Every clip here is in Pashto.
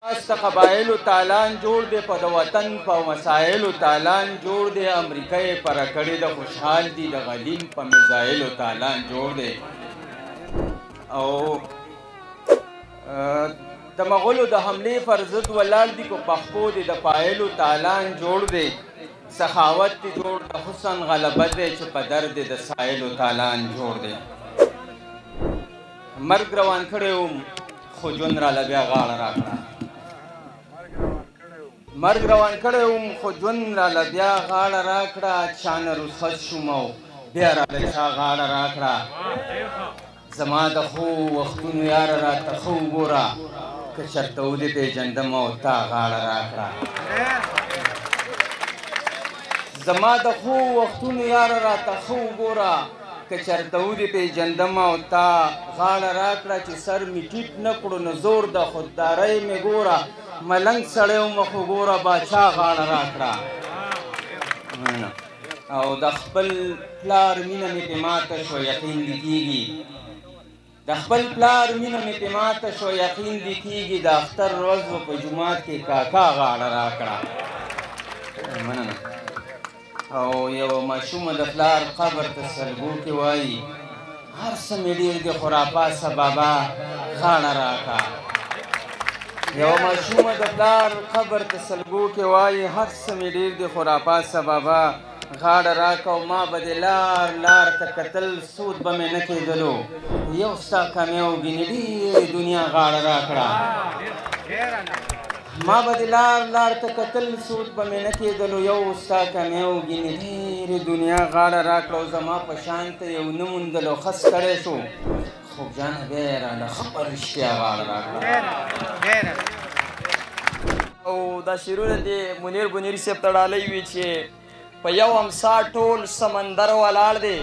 است قبایلو تالان جوړ دی په د وطن په مسایلو تالان جوړ دی امریکای پر کړي د خوشحال دی د غلیم په میزایلو تالان جوړ دی او د مغولو د حملې پر ضد ولاړ دي کو پخپو دی د پایلو تالان جوړ دی سخاوت دی جوړ د حسن غلبه دی چې په درد د سایلو تالان جوړ دی مرګ روان کړی وم خو ژوند راله بیا غاړه راکړه مرګ روان کړی وم خو ژوند راله بیا غاړه راکړه چا نه رخصت شوم او بیا راله چا غاړه راکړه زما د ښو وختونو یاره راته ښه وګوره که چېرته ودې پېژندم او تا غاړه راکړه زما د ښو وختونو یاره راته ښه وګوره که چېرته ودې پېژندم او تا غاړه راکړه چې سر مې ټیټ نه کړو نو زور د خوددارۍ مې ګوره ملنګ سړی و مخ وګوره باچا غاړه راکړه او د خپل پلار مینه مې پې ماته شو یقین دې کېږي د خپل پلار مینه مې پې ماته شو یقین دې کېږي د اختر ورځ به په جومات کې کاکا غاړه راکړه مننه او یو ماشومه د پلار قبر ته سلګو کې وایي هر څه مې ډېر دي خو راپاسه بابا غاړه راکړه یو ماشومه د پلار قبر ته سلګو کې وایي هر څه مې ډېر دي خو راپاسه بابا غاړه راکړه او ما به دې لار لار ته کتل سود به مې نه کېدلو یو ستا کمی وګینې ډېرې دنیا غاړه راکړه ما به دې لار لار ته کتل سود به مې نه کېدلو یو ستا کمی وګینې ډېرې دنیا غاړه راکړه او زما په شان ته یو نه موندلو ښه ستړی شو خوږجانه بیا یې راله ښه په رښتیا غاړه راکړه او دا شعرونه د منیر بنیري صاحب ته ډالۍ وي چې په یو امسا ټول سمندر ولاړ دی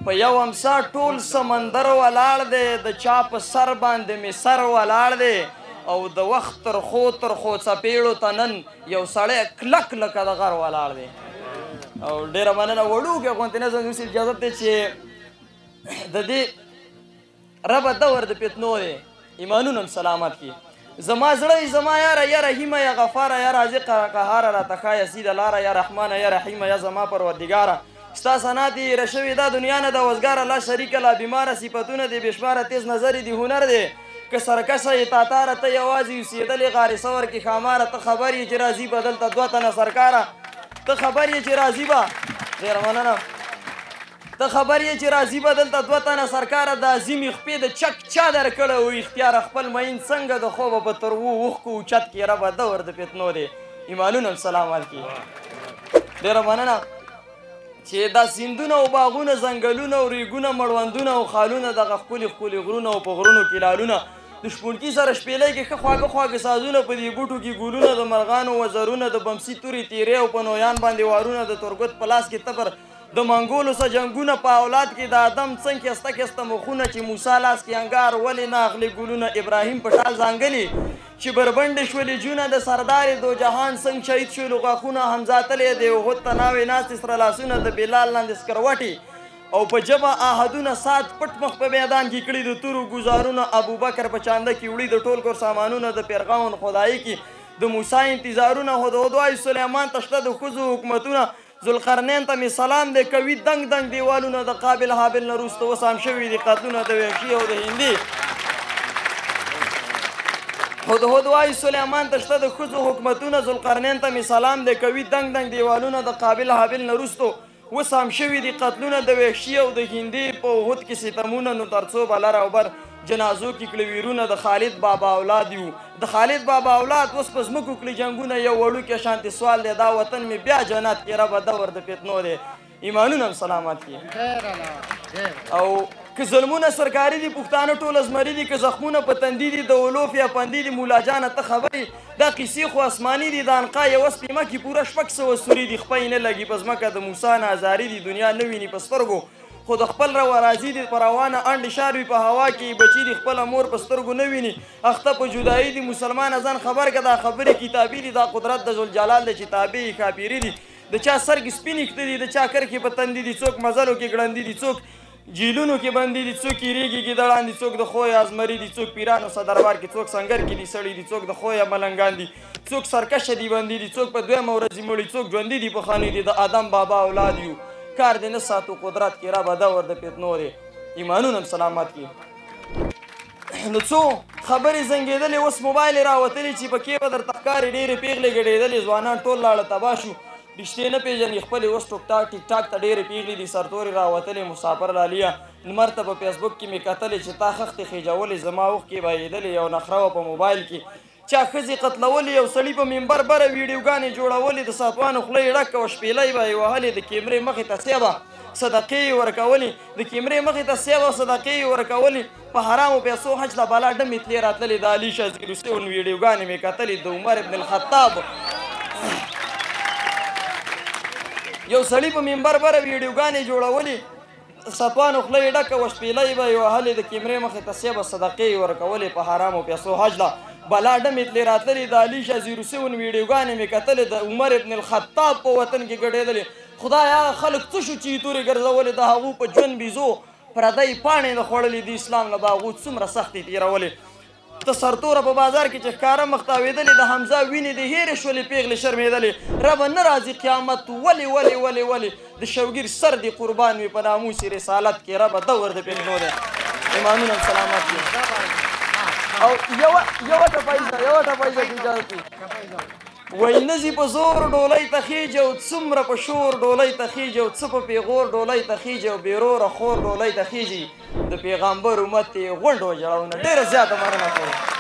په یو امسا ټول سمندر ولاړ دی د چا په سر باندې مې سر ولاړ دی او د وخت ترخو ترخو څپېړو ته نن یو سړی کلک لکه د غر ولاړ دی او ډېره مننه وړوکی غوندې نظم اوس اجازت دی چې د دې ربه دور د فتنو دی ایمانونه هم سلامت کړي زما زړه زما یاره یا رحیمه یا غفاره یا رازقه قهاره راته ښایه سیده لاره یا رحمانه یا رحیمه یا زما پروردګاره ستا ثنا دې هېره شوې دا دنیا نه د وزګاره لا شریکه لا بیماره صفتونه دې بې شماره تیز نظرې دې هنر دی که سرکشه یې تاتاره ته یوازې اوسېدلې غارې سور کې ښاماره ته خبر یې چې راځي به دلته دوه تنه سرکاره ته خبر یې چې راځي به ډېره مننه ته خبر یې چې راځي به دلته دوه تنه سرکاره د عظیمې خپې د چک چا درکړی و اختیار خپل معین څنګه د خوبه په تروو اوښکو اوچت کې ربه دور د فتنو دی ایمانونه هم سلامت کړي ډېره مننه چې دا سیندونه او باغونه ځنګلونه او ریګونه مړوندونه او خالونه دغه ښکلي ښکلي غرونه او په غرونو کې لالونه د شپونکي سره شپېلی کې ښه خواږه خواږه سازونه په دې بوټو کې ګلونه د مرغانو وزرونه د بمسي تورې تیرې او په نویان باندې وارونه د ترګوت په لاس کې تبر د منګولو سه جنګونه په اولاد کې د آدم څنګ کېسته کېسته مخونه چې موسی لاس کې انګار ولې نه اخلي ګلونه ابراهیم په ټال ځانګلي چې بربنډې شولې جونه د سردار دو جهان څنګه شهید شولو غاښونه حمزه تلې د احد ته ناوې ناستې سره لاسونه د بلال لاندې سکروټې او په ژبه آهدونه سات پټ مخ په میدان کې کړي د تورو ګزارونه ابوبکر په چانده کې وړي د ټول کور سامانونه د پیرغون خدایي کې د موسی انتظارونه هدهد وایي سلیمان ته شته د ښځو حکومتونه ذوالقرنین ته مې سلام دی کوي دنګ دنګ دیوالونه د قابل حابل نه وروسته وسام شوي دي قتلونه د وحشي او د هندي هدهد وایي سلیمان ته شته د ښځو حکومتونه ذوالقرنین ته مې سلام دی کوي دنګ دنګ دیوالونه د قابل حابل نه وروسته وسام شوي دي قتلونه د وحشي او د هندي په احد کې ستمونه نو تر څو به لر او بر جنازو کې کلویرونه د خالد بابا اولاد یو د خالد بابا اولاد اوس په ځمکو کړي جنګونه یو وړوکی شانتې سوال دی دا وطن مې بیا جنت کې ربه دور د فتنو دی ایمانونه هم سلامت کړي او که ظلمونه سرکاري دي پښتانه ټول ازمري دي که زخمونه په تندي دي د اولوف یا پندي دي مولا جانه ته خبرې دا قیسې خو اسماني دي د عنقا یوه سپېمه کې پوره 600 سوري دي خپۍ نه لګي په ځمکه د موسی نه ازاري دي دنیا نه ویني په سترګو خو د خپل روا راځي دي په روانه انډې شار وي په هوا کې بچي دي خپله مور په سترګو نه ویني اخته په جدایي دي مسلمان ځان خبر که دا خبرې کتابي دي دا قدرت د ذوالجلال دی چې تابع یې کاپیري دي د چا سرګې سپینې ښته دي د چا کرښې په تندي دي څوک مزلو کې ګړندي دي څوک جیلونو کې بندي دي، څوک یریږي ګیدړان دي، څوک د خوی ازمري دي، څوک پیرانو صدربار کې، څوک سنګر کې دي سړي دي، څوک د خوی ملنګان دي، څوک سرکشه دي بندي دي، څوک په دویمه ورځې مړي، څوک ژوندي دي په خاني دي، د آدم بابا اولاد یو کار دې نه ساتو قدرت کې ربه دور د فتنو دی ایمانونه هم سلامت کې. نو څو خبرې زنګېدلې اوس موبایل یې راوتلې چې پکې به درته ښکاري ډېرې پېغلې ګډېدلې ځوانان ټول لاړه تباه شو رشتې نه پېژني خپلې اوس ټیک ټاک ته ډېرې پېغلې دي سرتورې راوتلې مسافر لالیه لمر ته په فیسبوک کې مې کتلې چې تا خښتې خېجولې زما اوښکې بهېدلې یو نخره وه په موبایل کې چا ښځې قتلولې یو سړي په ممبر بره ویډیوګانې جوړولې د ساتوانو خوله یې ډکه وه شپېلۍ به یې وهلې د کیمرې مخې ته سیبه صدقې یې ورکولې د کیمرې مخې ته سیبه صدقې یې ورکولې په حرامو پیسو حج ته بالا ډمې تلې راتللې د علي شازګي روسیون ویډیوګانې مې کتلې د عمر ابن الخطاب یو سړي په ممبر بره ویډیوګانې جوړولې ساتوانو خوله یې ډکه وه شپېلۍ به یې وهلې د کیمرې مخې ته سیبه صدقې یې ورکولې په حرامو پیسو حج ته بالا ډمې تلې راتللې د علي شاه زیروسون ویډیوګانې مې کتلې د عمر ابن الخطاب په وطن کې ګډېدلې خدای هغه خلک څه شو چې یې تورې ګرځولې د هغو په ژوند بیزو پردی پاڼې د خوړلې د اسلام نه به هغو څومره سختې تېرولې ته سرتوره په بازار کې چې ښکاره مخ تاوېدلې د حمزه وینې د هېرې شولې پېغلې شرمېدلې ربه نه راځي قیامت ولې د شوګیر سر دې قربان وي په ناموس رسالت کې ربه دور د پېغلو دی ایمانونه سلامت وي او یوه ټپایزه کې اجازه کوي وایي نزي په زور ډولۍ ته خیږي او څومره په شور ډولۍ ته خیږي او څه په پیغور ډولۍ ته خیږي او بېروره خور ډولۍ ته خیږي د پیغمبر امت یې غونډ وجړونه ډېره زیاته مننه کوم